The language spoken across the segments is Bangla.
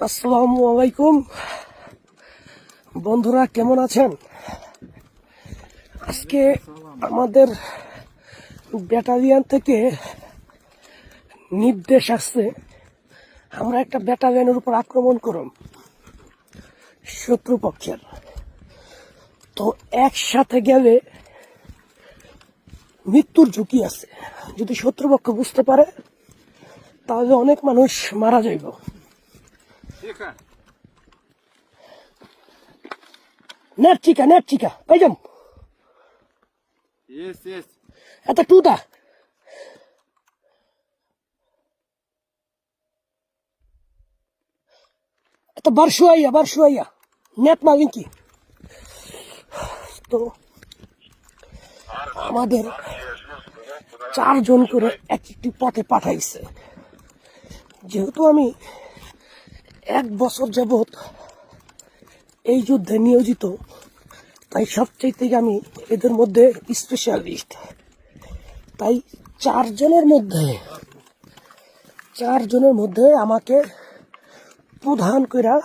আসসালামু আলাইকুম বন্ধুরা, কেমন আছেন? আজকে আমাদের ব্যাটালিয়ন থেকে নির্দেশ আসছে আমরা একটা ব্যাটালিয়নের উপর আক্রমণ করব শত্রুপক্ষের। তো একসাথে গেলে মৃত্যুর ঝুঁকি আছে। যদি শত্রুপক্ষ বুঝতে পারে তাহলে অনেক মানুষ মারা যাইব। Net chica, pejam. Yes. Это туда. Это большое. Нет маленький. তো আমাদের 4 জন করে একটি পথে পাঠাইছে। যেহেতু আমি 1 বছর যাবত এই যুদ্ধে নিয়োজিত, তাই সবচেয়ে থেকে আমি এদের মধ্যে স্পেশালিস্ট। তাই 4 জনের মধ্যে আমাকে প্রধান করে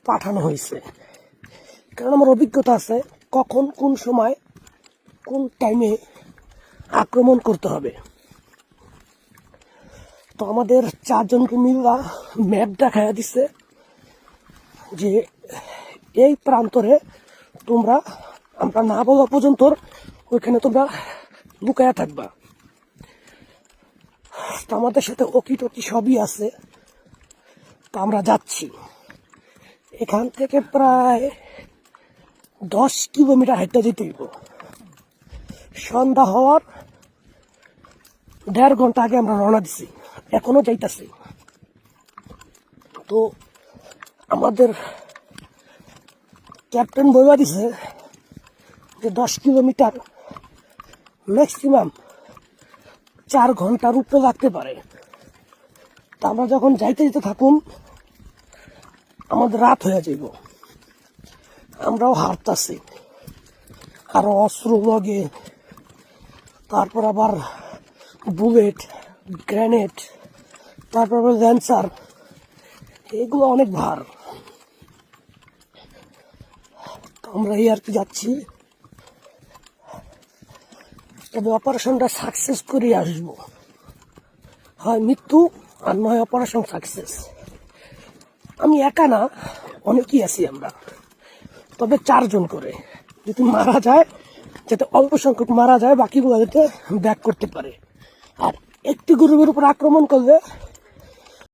পাঠানো হয়েছে, কারণ আমার অভিজ্ঞতা আছে কখন কোন সময় কোন টাইমে আক্রমণ করতে হবে। তো আমাদের 4 জনকে মিলা ম্যাপ দেখাইয়া দিছে যে এই প্রান্তরে তোমরা আমরা না বলা পর্যন্ত ওইখানে তোমরা লুকায়া থাকবা। তো আমাদের সাথে ওকি টকি সবই আছে। তো আমরা যাচ্ছি, এখান থেকে প্রায় 10 কিলোমিটার হাঁটতে যেতে হইব। সন্ধ্যা হওয়ার 1.5 ঘন্টা আগে আমরা রওনা দিছি, এখনো যাইতাছি। তো আমাদের ক্যাপ্টেন বইবা দিছে যে 10 কিলোমিটার ম্যাক্সিমাম 4 ঘন্টার উপরে লাগতে পারে। তা আমরা যখন যাইতে থাকুন আমাদের রাত হয়ে যাইব, আমরাও হারতাছি, আরো অস্ত্র লগে, তারপর আবার বুলেট, গ্রেনেড, তারপর আবার ল্যান্সার, এগুলো অনেক ভার। আমরা এই আর কি যাচ্ছি, তবে অপারেশনটা সাকসেস করে আসবো। হয় মৃত্যু আর নয় অপারেশন সাকসেস। আমি একা না, অনেকেই আছি আমরা, তবে 4 জন করে। যদি মারা যায়, যাতে অল্প সংখ্যক মারা যায়, বাকিগুলো যাতে ব্যাক করতে পারে। আর একটি গ্রুপের উপর আক্রমণ করলে